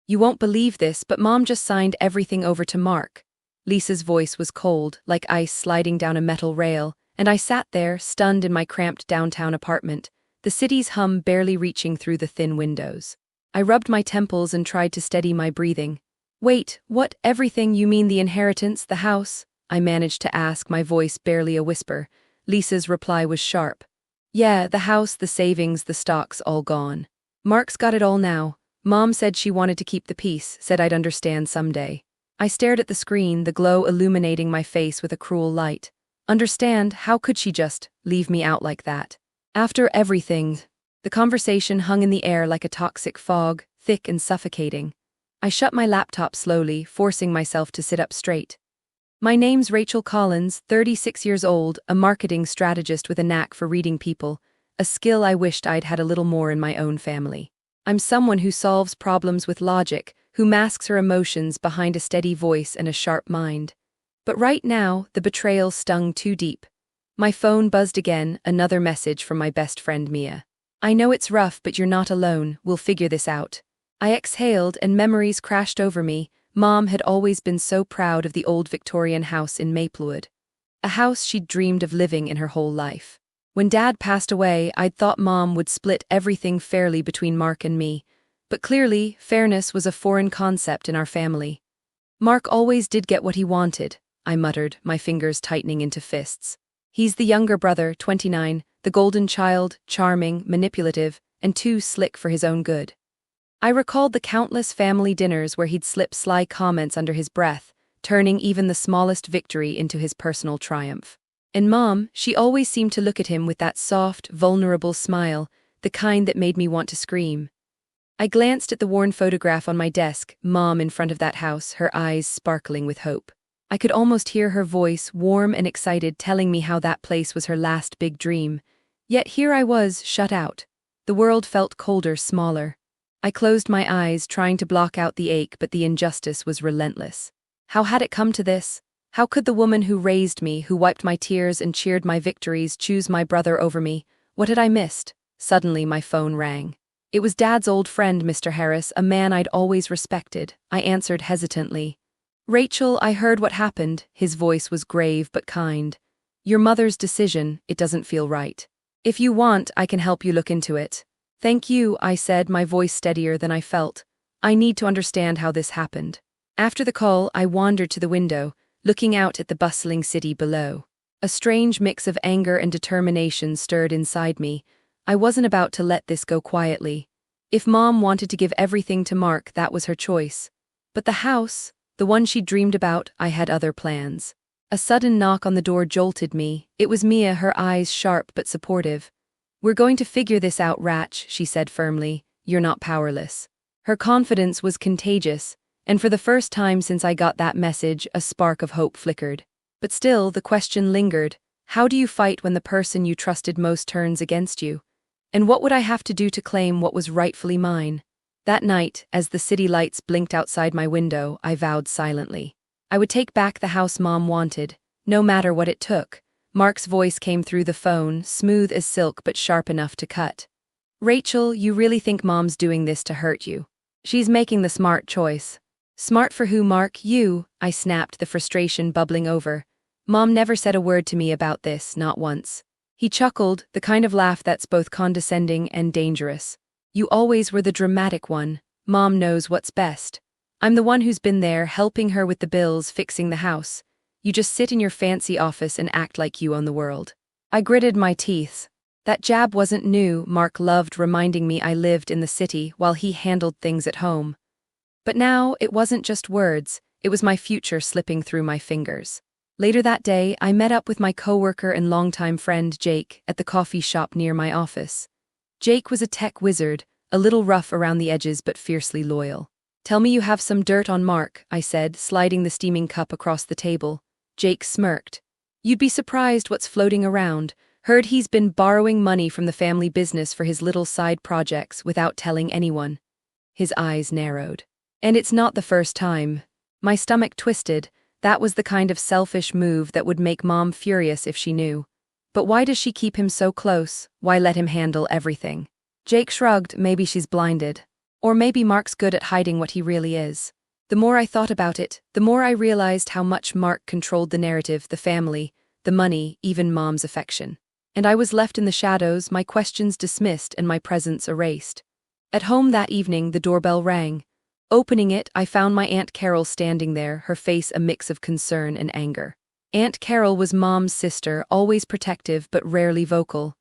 You won't believe this, but Mom just signed everything over to Mark. Lisa's voice was cold, like ice sliding down a metal rail, and I sat there, stunned in my cramped downtown apartment, the city's hum barely reaching through the thin windows. I rubbed my temples and tried to steady my breathing. Wait, what, everything? You mean the inheritance, the house? I managed to ask, my voice barely a whisper. Lisa's reply was sharp. Yeah, the house, the savings, the stocks, all gone. Mark's got it all now. Mom said she wanted to keep the peace, said I'd understand someday. I stared at the screen, the glow illuminating my face with a cruel light. Understand? How could she just leave me out like that? After everything. The conversation hung in the air like a toxic fog, thick and suffocating. I shut my laptop slowly, forcing myself to sit up straight. My name's Rachel Collins, 36 years old, a marketing strategist with a knack for reading people, a skill I wished I'd had a little more in my own family. I'm someone who solves problems with logic, who masks her emotions behind a steady voice and a sharp mind. But right now, the betrayal stung too deep. My phone buzzed again, another message from my best friend Mia. I know it's rough, but you're not alone, we'll figure this out. I exhaled and memories crashed over me. Mom had always been so proud of the old Victorian house in Maplewood. A house she'd dreamed of living in her whole life. When Dad passed away, I'd thought Mom would split everything fairly between Mark and me. But clearly, fairness was a foreign concept in our family. Mark always did get what he wanted, I muttered, my fingers tightening into fists. He's the younger brother, 29, the golden child, charming, manipulative, and too slick for his own good. I recalled the countless family dinners where he'd slip sly comments under his breath, turning even the smallest victory into his personal triumph. And Mom, she always seemed to look at him with that soft, vulnerable smile, the kind that made me want to scream. I glanced at the worn photograph on my desk, Mom in front of that house, her eyes sparkling with hope. I could almost hear her voice, warm and excited, telling me how that place was her last big dream. Yet here I was, shut out. The world felt colder, smaller. I closed my eyes, trying to block out the ache, but the injustice was relentless. How had it come to this? How could the woman who raised me, who wiped my tears and cheered my victories, choose my brother over me? What had I missed? Suddenly my phone rang. It was Dad's old friend, Mr. Harris, a man I'd always respected. I answered hesitantly. Rachel, I heard what happened. His voice was grave but kind. Your mother's decision, it doesn't feel right. If you want, I can help you look into it. Thank you, I said, my voice steadier than I felt. I need to understand how this happened. After the call, I wandered to the window, looking out at the bustling city below. A strange mix of anger and determination stirred inside me. I wasn't about to let this go quietly. If Mom wanted to give everything to Mark, that was her choice. But the house, the one she dreamed about, I had other plans. A sudden knock on the door jolted me. It was Mia, her eyes sharp but supportive. We're going to figure this out, Ratch, she said firmly. You're not powerless. Her confidence was contagious, and for the first time since I got that message, a spark of hope flickered. But still, the question lingered. How do you fight when the person you trusted most turns against you? And what would I have to do to claim what was rightfully mine? That night, as the city lights blinked outside my window, I vowed silently. I would take back the house Mom wanted, no matter what it took. Mark's voice came through the phone, smooth as silk but sharp enough to cut. Rachel, you really think Mom's doing this to hurt you? She's making the smart choice. Smart for who, Mark? You, I snapped, the frustration bubbling over. Mom never said a word to me about this, not once. He chuckled, the kind of laugh that's both condescending and dangerous. You always were the dramatic one. Mom knows what's best. I'm the one who's been there, helping her with the bills, fixing the house. You just sit in your fancy office and act like you own the world. I gritted my teeth. That jab wasn't new. Mark loved reminding me I lived in the city while he handled things at home. But now, it wasn't just words, it was my future slipping through my fingers. Later that day, I met up with my coworker and longtime friend Jake at the coffee shop near my office. Jake was a tech wizard, a little rough around the edges but fiercely loyal. Tell me you have some dirt on Mark, I said, sliding the steaming cup across the table. Jake smirked. You'd be surprised what's floating around. Heard he's been borrowing money from the family business for his little side projects without telling anyone. His eyes narrowed. And it's not the first time. My stomach twisted. That was the kind of selfish move that would make Mom furious if she knew. But why does she keep him so close? Why let him handle everything? Jake shrugged. Maybe she's blinded. Or maybe Mark's good at hiding what he really is. The more I thought about it, the more I realized how much Mark controlled the narrative, the family, the money, even Mom's affection. And I was left in the shadows, my questions dismissed and my presence erased. At home that evening, the doorbell rang. Opening it, I found my Aunt Carol standing there, her face a mix of concern and anger. Aunt Carol was Mom's sister, always protective but rarely vocal.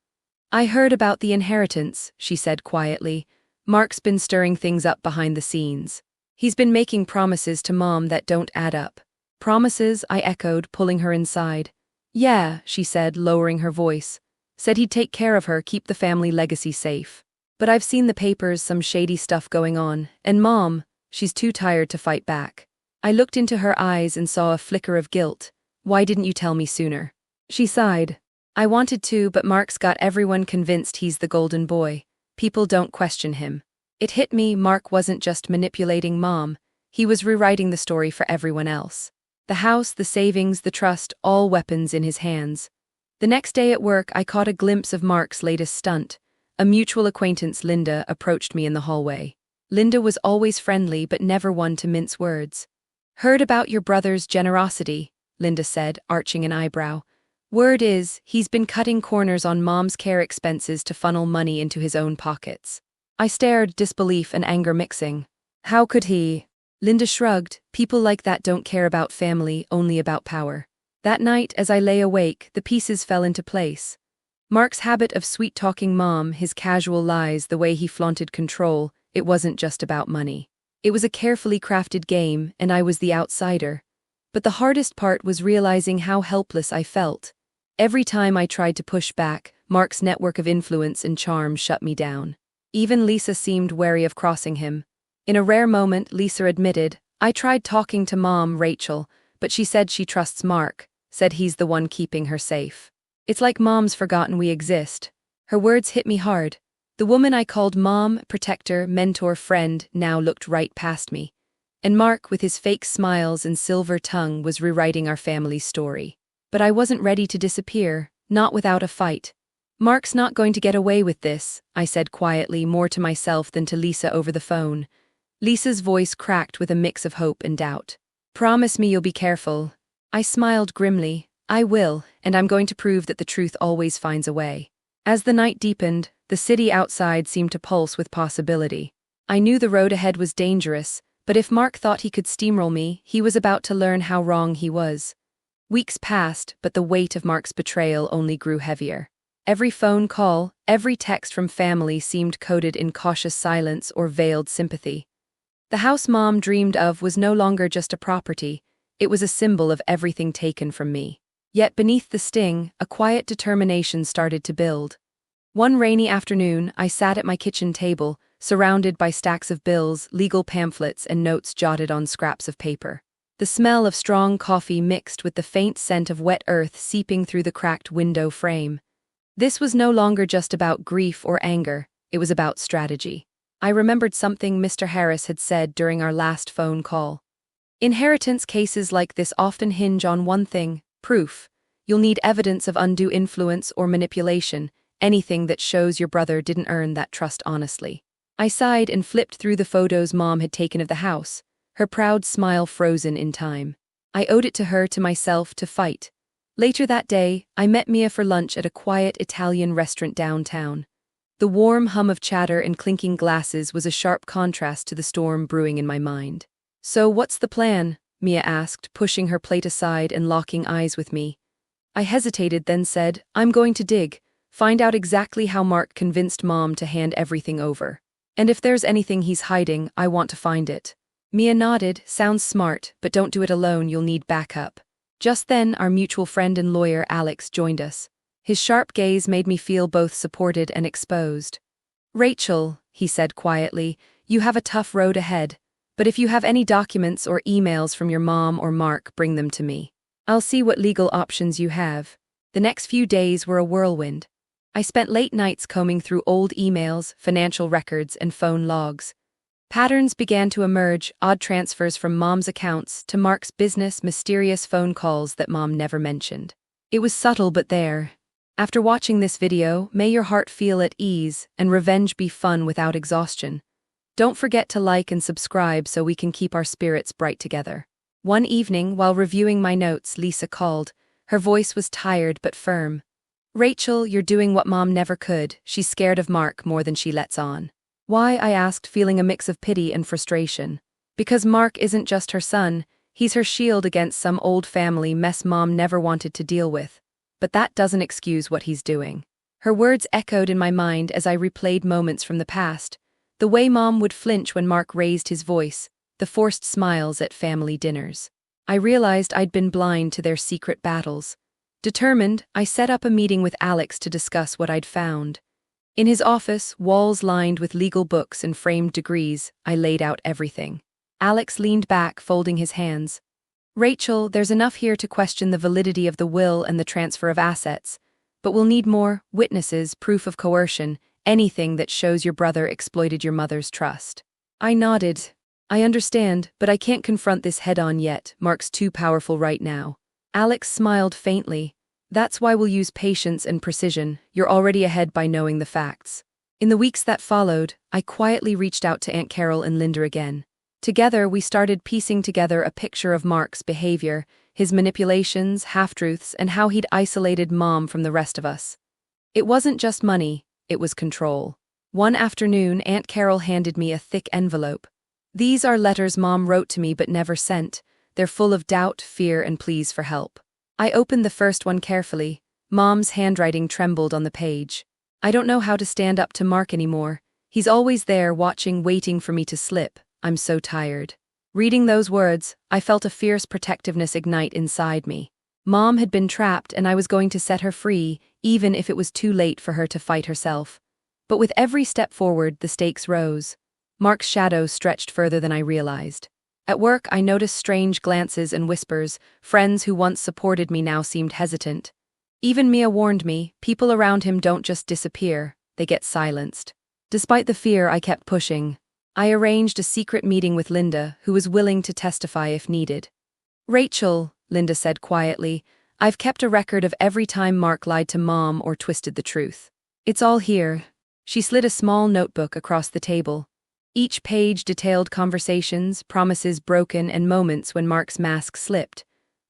"I heard about the inheritance," she said quietly. "Mark's been stirring things up behind the scenes. He's been making promises to Mom that don't add up." "Promises?" I echoed, pulling her inside. "Yeah," she said, lowering her voice. "Said he'd take care of her, keep the family legacy safe. But I've seen the papers, some shady stuff going on, and Mom, she's too tired to fight back." I looked into her eyes and saw a flicker of guilt. "Why didn't you tell me sooner?" She sighed. "I wanted to, but Mark's got everyone convinced he's the golden boy. People don't question him." It hit me, Mark wasn't just manipulating Mom, he was rewriting the story for everyone else. The house, the savings, the trust, all weapons in his hands. The next day at work, I caught a glimpse of Mark's latest stunt. A mutual acquaintance, Linda, approached me in the hallway. Linda was always friendly but never one to mince words. "Heard about your brother's generosity," Linda said, arching an eyebrow. "Word is, he's been cutting corners on Mom's care expenses to funnel money into his own pockets." I stared, disbelief and anger mixing. "How could he?" Linda shrugged. "People like that don't care about family, only about power." That night, as I lay awake, the pieces fell into place. Mark's habit of sweet-talking Mom, his casual lies, the way he flaunted control, it wasn't just about money. It was a carefully crafted game, and I was the outsider. But the hardest part was realizing how helpless I felt. Every time I tried to push back, Mark's network of influence and charm shut me down. Even Lisa seemed wary of crossing him. In a rare moment, Lisa admitted, "I tried talking to Mom, Rachel, but she said she trusts Mark, said he's the one keeping her safe. It's like Mom's forgotten we exist." Her words hit me hard. The woman I called Mom, protector, mentor, friend, now looked right past me. And Mark, with his fake smiles and silver tongue, was rewriting our family's story. But I wasn't ready to disappear, not without a fight. "Mark's not going to get away with this," I said quietly, more to myself than to Lisa over the phone. Lisa's voice cracked with a mix of hope and doubt. "Promise me you'll be careful." I smiled grimly. "I will, and I'm going to prove that the truth always finds a way." As the night deepened, the city outside seemed to pulse with possibility. I knew the road ahead was dangerous, but if Mark thought he could steamroll me, he was about to learn how wrong he was. Weeks passed, but the weight of Mark's betrayal only grew heavier. Every phone call, every text from family seemed coded in cautious silence or veiled sympathy. The house Mom dreamed of was no longer just a property, it was a symbol of everything taken from me. Yet beneath the sting, a quiet determination started to build. One rainy afternoon, I sat at my kitchen table, surrounded by stacks of bills, legal pamphlets, and notes jotted on scraps of paper. The smell of strong coffee mixed with the faint scent of wet earth seeping through the cracked window frame. This was no longer just about grief or anger, it was about strategy. I remembered something Mr. Harris had said during our last phone call. "Inheritance cases like this often hinge on one thing, proof. You'll need evidence of undue influence or manipulation, anything that shows your brother didn't earn that trust honestly." I sighed and flipped through the photos Mom had taken of the house, her proud smile frozen in time. I owed it to her, to myself, to fight. Later that day, I met Mia for lunch at a quiet Italian restaurant downtown. The warm hum of chatter and clinking glasses was a sharp contrast to the storm brewing in my mind. "So what's the plan?" Mia asked, pushing her plate aside and locking eyes with me. I hesitated, then said, "I'm going to dig, find out exactly how Mark convinced Mom to hand everything over. And if there's anything he's hiding, I want to find it." Mia nodded. "Sounds smart, but don't do it alone, you'll need backup." Just then, our mutual friend and lawyer, Alex, joined us. His sharp gaze made me feel both supported and exposed. "Rachel," he said quietly, "you have a tough road ahead. But if you have any documents or emails from your Mom or Mark, bring them to me. I'll see what legal options you have." The next few days were a whirlwind. I spent late nights combing through old emails, financial records, and phone logs. Patterns began to emerge, odd transfers from Mom's accounts to Mark's business, mysterious phone calls that Mom never mentioned. It was subtle but there. After watching this video, may your heart feel at ease and revenge be fun without exhaustion. Don't forget to like and subscribe so we can keep our spirits bright together. One evening, while reviewing my notes, Lisa called. Her voice was tired but firm. Rachel, you're doing what Mom never could. She's scared of Mark more than she lets on. Why? I asked, feeling a mix of pity and frustration. Because Mark isn't just her son, he's her shield against some old family mess Mom never wanted to deal with. But that doesn't excuse what he's doing. Her words echoed in my mind as I replayed moments from the past. The way Mom would flinch when Mark raised his voice, the forced smiles at family dinners. I realized I'd been blind to their secret battles. Determined, I set up a meeting with Alex to discuss what I'd found. In his office, walls lined with legal books and framed degrees, I laid out everything. Alex leaned back, folding his hands. Rachel, there's enough here to question the validity of the will and the transfer of assets. But we'll need more witnesses, proof of coercion, anything that shows your brother exploited your mother's trust. I nodded. I understand, but I can't confront this head-on yet. Mark's too powerful right now. Alex smiled faintly. That's why we'll use patience and precision. You're already ahead by knowing the facts. In the weeks that followed, I quietly reached out to Aunt Carol and Linda again. Together, we started piecing together a picture of Mark's behavior, his manipulations, half-truths, and how he'd isolated Mom from the rest of us. It wasn't just money, it was control. One afternoon, Aunt Carol handed me a thick envelope. These are letters Mom wrote to me but never sent. They're full of doubt, fear, and pleas for help. I opened the first one carefully. Mom's handwriting trembled on the page. I don't know how to stand up to Mark anymore. He's always there, watching, waiting for me to slip. I'm so tired. Reading those words, I felt a fierce protectiveness ignite inside me. Mom had been trapped and I was going to set her free, even if it was too late for her to fight herself. But with every step forward, the stakes rose. Mark's shadow stretched further than I realized. At work, I noticed strange glances and whispers. Friends who once supported me now seemed hesitant. Even Mia warned me, people around him don't just disappear, they get silenced. Despite the fear, I kept pushing. I arranged a secret meeting with Linda, who was willing to testify if needed. Rachel, Linda said quietly, I've kept a record of every time Mark lied to Mom or twisted the truth. It's all here. She slid a small notebook across the table. Each page detailed conversations, promises broken, and moments when Mark's mask slipped.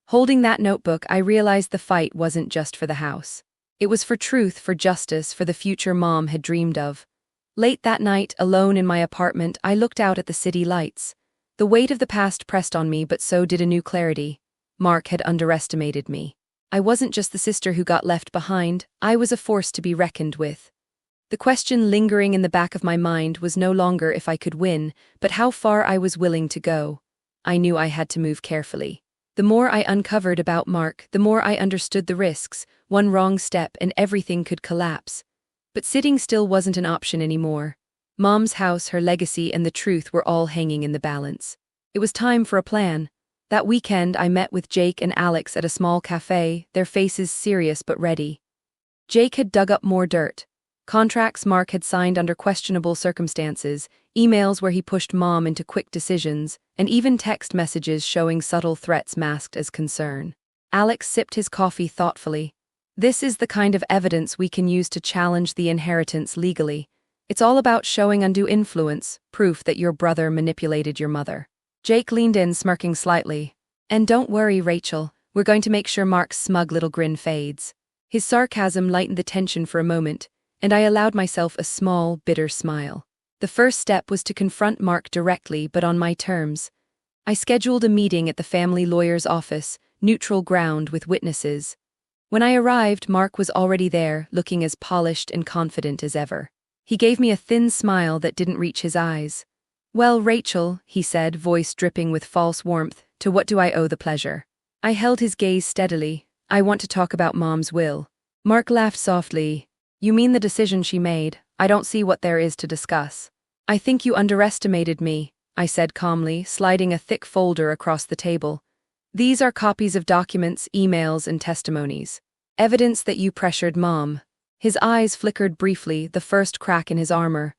Holding that notebook, I realized the fight wasn't just for the house. It was for truth, for justice, for the future Mom had dreamed of. Late that night, alone in my apartment, I looked out at the city lights. The weight of the past pressed on me, but so did a new clarity. Mark had underestimated me. I wasn't just the sister who got left behind, I was a force to be reckoned with. The question lingering in the back of my mind was no longer if I could win, but how far I was willing to go. I knew I had to move carefully. The more I uncovered about Mark, the more I understood the risks. One wrong step and everything could collapse. But sitting still wasn't an option anymore. Mom's house, her legacy, and the truth were all hanging in the balance. It was time for a plan. That weekend, I met with Jake and Alex at a small cafe, their faces serious but ready. Jake had dug up more dirt. Contracts Mark had signed under questionable circumstances, emails where he pushed Mom into quick decisions, and even text messages showing subtle threats masked as concern. Alex sipped his coffee thoughtfully. This is the kind of evidence we can use to challenge the inheritance legally. It's all about showing undue influence, proof that your brother manipulated your mother. Jake leaned in, smirking slightly. And don't worry, Rachel, we're going to make sure Mark's smug little grin fades. His sarcasm lightened the tension for a moment, and I allowed myself a small, bitter smile. The first step was to confront Mark directly, but on my terms. I scheduled a meeting at the family lawyer's office, neutral ground with witnesses. When I arrived, Mark was already there, looking as polished and confident as ever. He gave me a thin smile that didn't reach his eyes. Well, Rachel, he said, voice dripping with false warmth, to what do I owe the pleasure? I held his gaze steadily. I want to talk about Mom's will. Mark laughed softly. You mean the decision she made? I don't see what there is to discuss. I think you underestimated me, I said calmly, sliding a thick folder across the table. These are copies of documents, emails, and testimonies. Evidence that you pressured Mom. His eyes flickered briefly, the first crack in his armor.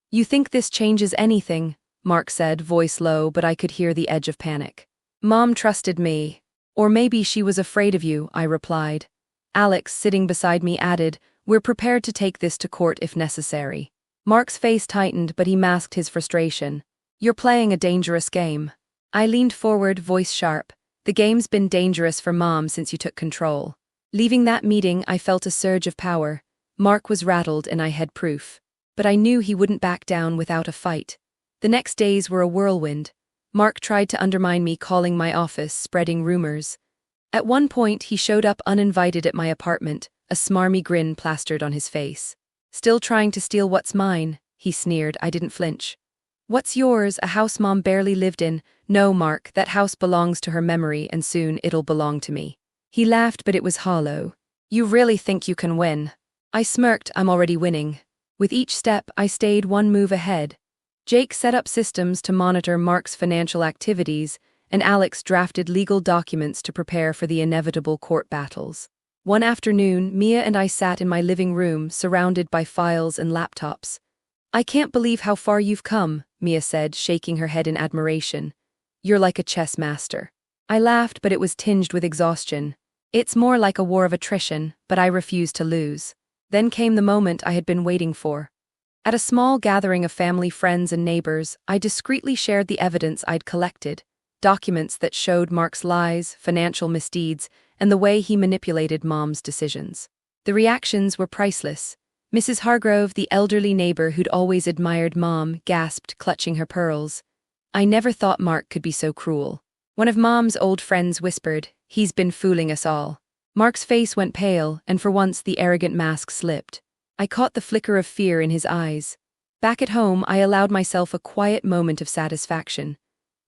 You think this changes anything? Mark said, voice low, but I could hear the edge of panic. Mom trusted me. Or maybe she was afraid of you, I replied. Alex, sitting beside me, added, We're prepared to take this to court if necessary. Mark's face tightened, but he masked his frustration. You're playing a dangerous game. I leaned forward, voice sharp. The game's been dangerous for Mom since you took control. Leaving that meeting, I felt a surge of power. Mark was rattled and I had proof. But I knew he wouldn't back down without a fight. The next days were a whirlwind. Mark tried to undermine me, calling my office, spreading rumors. At one point, he showed up uninvited at my apartment, a smarmy grin plastered on his face. Still trying to steal what's mine, he sneered. I didn't flinch. What's yours, a house Mom barely lived in? No, Mark, that house belongs to her memory and soon it'll belong to me. He laughed, but it was hollow. You really think you can win? I smirked. I'm already winning. With each step, I stayed one move ahead. Jake set up systems to monitor Mark's financial activities, and Alex drafted legal documents to prepare for the inevitable court battles. One afternoon, Mia and I sat in my living room, surrounded by files and laptops. I can't believe how far you've come, Mia said, shaking her head in admiration. You're like a chess master. I laughed, but it was tinged with exhaustion. It's more like a war of attrition, but I refused to lose. Then came the moment I had been waiting for. At a small gathering of family, friends, and neighbors, I discreetly shared the evidence I'd collected. Documents that showed Mark's lies, financial misdeeds, and the way he manipulated Mom's decisions. The reactions were priceless. Mrs. Hargrove, the elderly neighbor who'd always admired Mom, gasped, clutching her pearls. I never thought Mark could be so cruel. One of Mom's old friends whispered, he's been fooling us all. Mark's face went pale, and for once the arrogant mask slipped. I caught the flicker of fear in his eyes. Back at home, I allowed myself a quiet moment of satisfaction.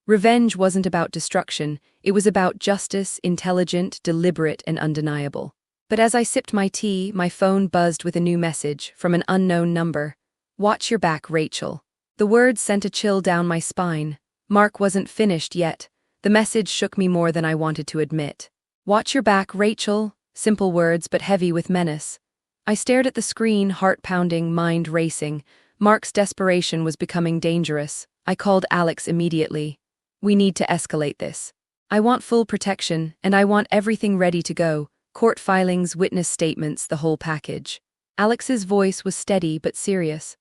Revenge wasn't about destruction, it was about justice, intelligent, deliberate, and undeniable. But as I sipped my tea, my phone buzzed with a new message from an unknown number. Watch your back, Rachel. The words sent a chill down my spine. Mark wasn't finished yet. The message shook me more than I wanted to admit. Watch your back, Rachel. Simple words, but heavy with menace. I stared at the screen, heart pounding, mind racing. Mark's desperation was becoming dangerous. I called Alex immediately. We need to escalate this. I want full protection, and I want everything ready to go. Court filings, witness statements, the whole package. Alex's voice was steady but serious.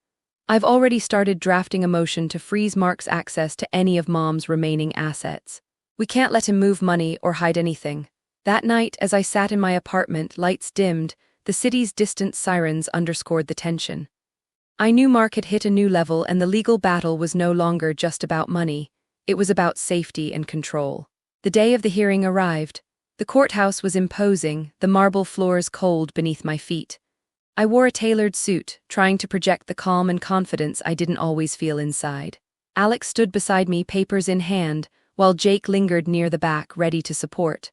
I've already started drafting a motion to freeze Mark's access to any of Mom's remaining assets. We can't let him move money or hide anything. That night, as I sat in my apartment, lights dimmed, the city's distant sirens underscored the tension. I knew Mark had hit a new level, and the legal battle was no longer just about money. It was about safety and control. The day of the hearing arrived. The courthouse was imposing, the marble floors cold beneath my feet. I wore a tailored suit, trying to project the calm and confidence I didn't always feel inside. Alex stood beside me, papers in hand, while Jake lingered near the back, ready to support.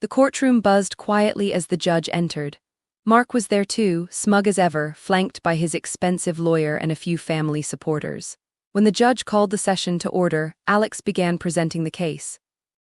The courtroom buzzed quietly as the judge entered. Mark was there too, smug as ever, flanked by his expensive lawyer and a few family supporters. When the judge called the session to order, Alex began presenting the case.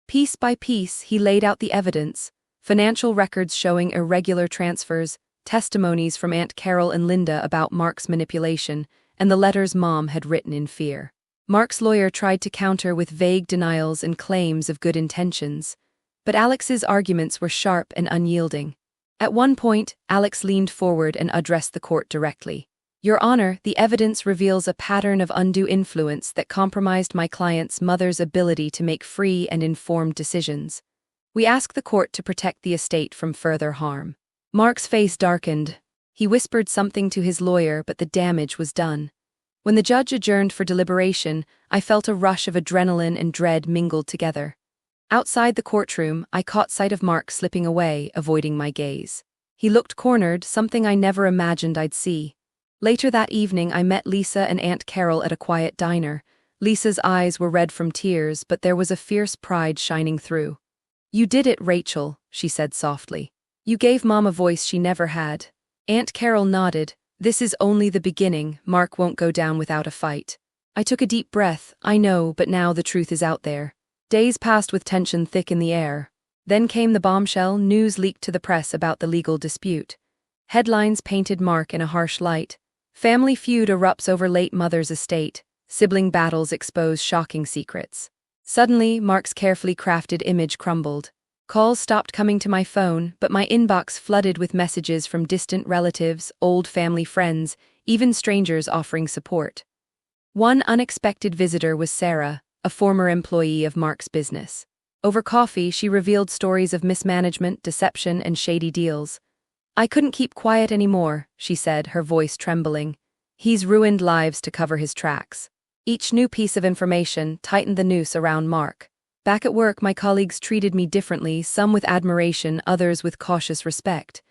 Piece by piece, he laid out the evidence, financial records showing irregular transfers, testimonies from Aunt Carol and Linda about Mark's manipulation, and the letters Mom had written in fear. Mark's lawyer tried to counter with vague denials and claims of good intentions, but Alex's arguments were sharp and unyielding. At one point, Alex leaned forward and addressed the court directly. Your Honor, the evidence reveals a pattern of undue influence that compromised my client's mother's ability to make free and informed decisions. We ask the court to protect the estate from further harm. Mark's face darkened. He whispered something to his lawyer, but the damage was done. When the judge adjourned for deliberation, I felt a rush of adrenaline and dread mingled together. Outside the courtroom, I caught sight of Mark slipping away, avoiding my gaze. He looked cornered, something I never imagined I'd see. Later that evening, I met Lisa and Aunt Carol at a quiet diner. Lisa's eyes were red from tears, but there was a fierce pride shining through. You did it, Rachel, she said softly. You gave Mom a voice she never had. Aunt Carol nodded. This is only the beginning. Mark won't go down without a fight. I took a deep breath. I know, but now the truth is out there. Days passed with tension thick in the air. Then came the bombshell. News leaked to the press about the legal dispute. Headlines painted Mark in a harsh light. Family feud erupts over late mother's estate. Sibling battles expose shocking secrets. Suddenly, Mark's carefully crafted image crumbled. Calls stopped coming to my phone, but my inbox flooded with messages from distant relatives, old family friends, even strangers offering support. One unexpected visitor was Sarah, a former employee of Mark's business. Over coffee, she revealed stories of mismanagement, deception, and shady deals. "I couldn't keep quiet anymore," she said, her voice trembling. "He's ruined lives to cover his tracks." Each new piece of information tightened the noose around Mark. Back at work, my colleagues treated me differently, some with admiration, others with cautious respect.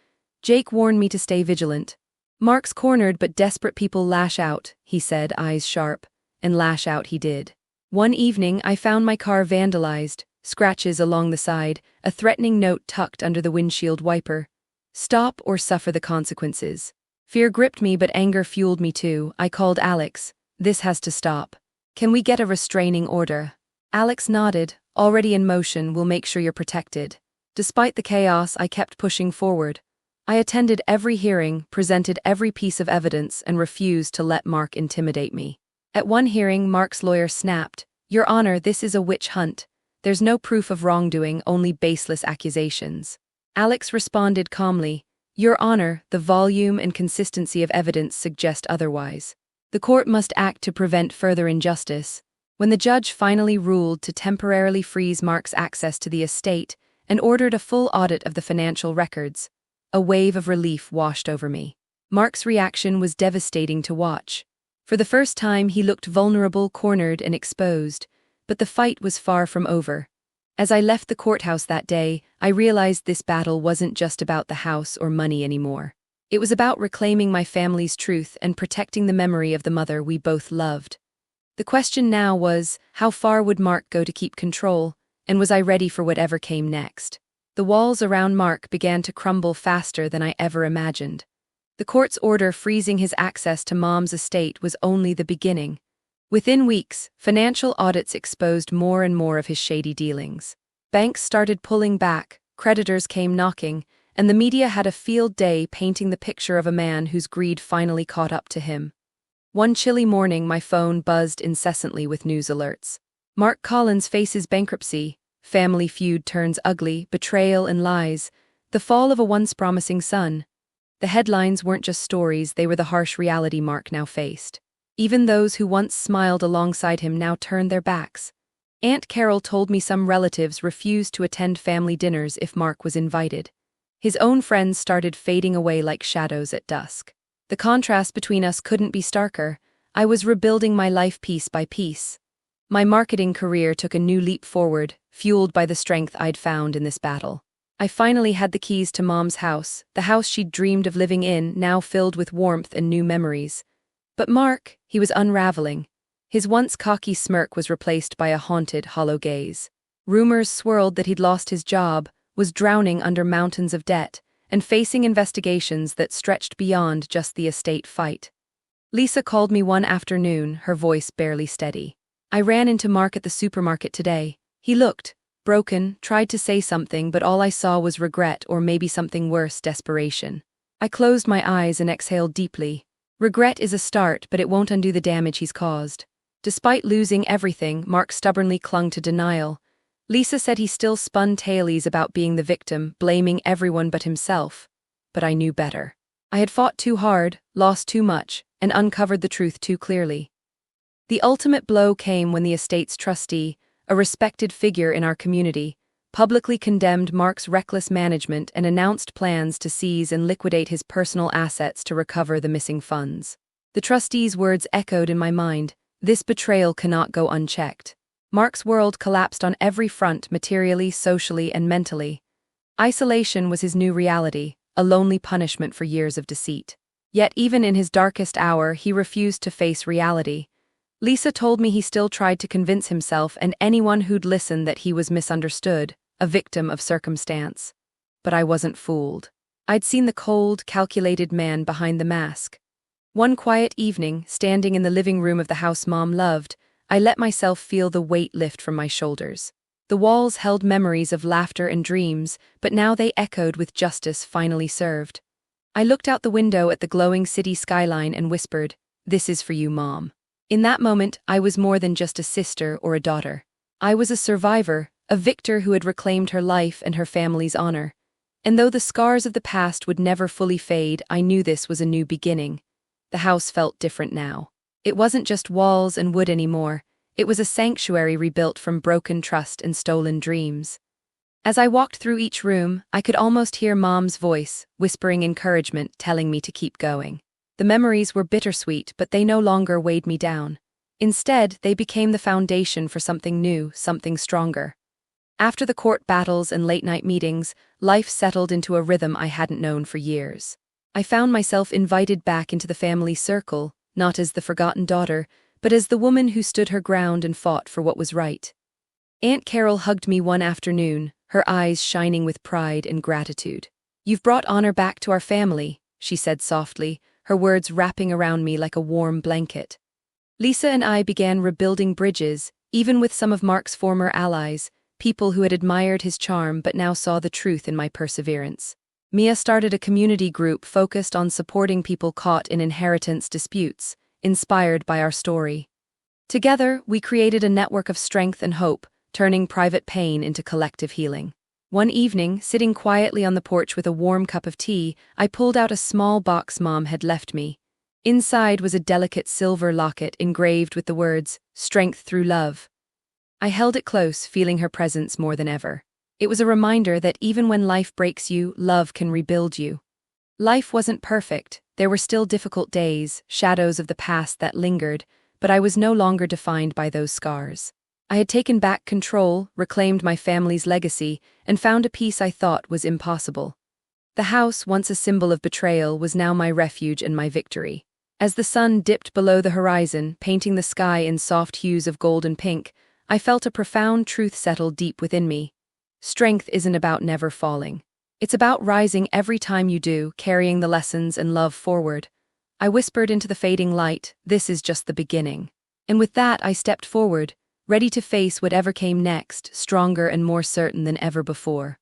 Jake warned me to stay vigilant. "Mark's cornered, but desperate people lash out," he said, eyes sharp. And lash out he did. One evening, I found my car vandalized, scratches along the side, a threatening note tucked under the windshield wiper. "Stop or suffer the consequences." Fear gripped me, but anger fueled me too. I called Alex. "This has to stop. Can we get a restraining order?" Alex nodded. "Already in motion, we'll make sure you're protected." Despite the chaos, I kept pushing forward. I attended every hearing, presented every piece of evidence, and refused to let Mark intimidate me. At one hearing, Mark's lawyer snapped, "Your Honor, this is a witch hunt. There's no proof of wrongdoing, only baseless accusations." Alex responded calmly, "Your Honor, the volume and consistency of evidence suggest otherwise. The court must act to prevent further injustice." When the judge finally ruled to temporarily freeze Mark's access to the estate and ordered a full audit of the financial records, a wave of relief washed over me. Mark's reaction was devastating to watch. For the first time, he looked vulnerable, cornered, and exposed, but the fight was far from over. As I left the courthouse that day, I realized this battle wasn't just about the house or money anymore. It was about reclaiming my family's truth and protecting the memory of the mother we both loved. The question now was, how far would Mark go to keep control, and was I ready for whatever came next? The walls around Mark began to crumble faster than I ever imagined. The court's order freezing his access to Mom's estate was only the beginning. Within weeks, financial audits exposed more and more of his shady dealings. Banks started pulling back, creditors came knocking, and the media had a field day painting the picture of a man whose greed finally caught up to him. One chilly morning, my phone buzzed incessantly with news alerts. Mark Collins faces bankruptcy, family feud turns ugly, betrayal and lies, the fall of a once promising son. The headlines weren't just stories, they were the harsh reality Mark now faced. Even those who once smiled alongside him now turned their backs. Aunt Carol told me some relatives refused to attend family dinners if Mark was invited. His own friends started fading away like shadows at dusk. The contrast between us couldn't be starker. I was rebuilding my life piece by piece. My marketing career took a new leap forward, fueled by the strength I'd found in this battle. I finally had the keys to Mom's house, the house she'd dreamed of living in, now filled with warmth and new memories. But Mark, he was unraveling. His once cocky smirk was replaced by a haunted, hollow gaze. Rumors swirled that he'd lost his job, was drowning under mountains of debt, and facing investigations that stretched beyond just the estate fight. Lisa called me one afternoon, her voice barely steady. "I ran into Mark at the supermarket today. He looked broken, tried to say something, but all I saw was regret or maybe something worse, desperation." I closed my eyes and exhaled deeply. Regret is a start, but it won't undo the damage he's caused. Despite losing everything, Mark stubbornly clung to denial. Lisa said he still spun tales about being the victim, blaming everyone but himself. But I knew better. I had fought too hard, lost too much, and uncovered the truth too clearly. The ultimate blow came when the estate's trustee, a respected figure in our community, publicly condemned Mark's reckless management and announced plans to seize and liquidate his personal assets to recover the missing funds. The trustee's words echoed in my mind, "This betrayal cannot go unchecked." Mark's world collapsed on every front, materially, socially, and mentally. Isolation was his new reality, a lonely punishment for years of deceit. Yet even in his darkest hour, he refused to face reality. Lisa told me he still tried to convince himself and anyone who'd listen that he was misunderstood, a victim of circumstance. But I wasn't fooled. I'd seen the cold, calculated man behind the mask. One quiet evening, standing in the living room of the house Mom loved, I let myself feel the weight lift from my shoulders. The walls held memories of laughter and dreams, but now they echoed with justice finally served. I looked out the window at the glowing city skyline and whispered, "This is for you, Mom." In that moment, I was more than just a sister or a daughter. I was a survivor, a victor who had reclaimed her life and her family's honor. And though the scars of the past would never fully fade, I knew this was a new beginning. The house felt different now. It wasn't just walls and wood anymore. It was a sanctuary rebuilt from broken trust and stolen dreams. As I walked through each room, I could almost hear Mom's voice, whispering encouragement, telling me to keep going. The memories were bittersweet, but they no longer weighed me down. Instead, they became the foundation for something new, something stronger. After the court battles and late-night meetings, life settled into a rhythm I hadn't known for years. I found myself invited back into the family circle, not as the forgotten daughter, but as the woman who stood her ground and fought for what was right. Aunt Carol hugged me one afternoon, her eyes shining with pride and gratitude. "You've brought honor back to our family," she said softly, her words wrapping around me like a warm blanket. Lisa and I began rebuilding bridges, even with some of Mark's former allies, people who had admired his charm but now saw the truth in my perseverance. Mia started a community group focused on supporting people caught in inheritance disputes, inspired by our story. Together, we created a network of strength and hope, turning private pain into collective healing. One evening, sitting quietly on the porch with a warm cup of tea, I pulled out a small box Mom had left me. Inside was a delicate silver locket engraved with the words, "Strength through love." I held it close, feeling her presence more than ever. It was a reminder that even when life breaks you, love can rebuild you. Life wasn't perfect. There were still difficult days, shadows of the past that lingered, but I was no longer defined by those scars. I had taken back control, reclaimed my family's legacy, and found a peace I thought was impossible. The house, once a symbol of betrayal, was now my refuge and my victory. As the sun dipped below the horizon, painting the sky in soft hues of gold and pink, I felt a profound truth settle deep within me. Strength isn't about never falling. It's about rising every time you do, carrying the lessons and love forward. I whispered into the fading light, "This is just the beginning." And with that, I stepped forward, ready to face whatever came next, stronger and more certain than ever before.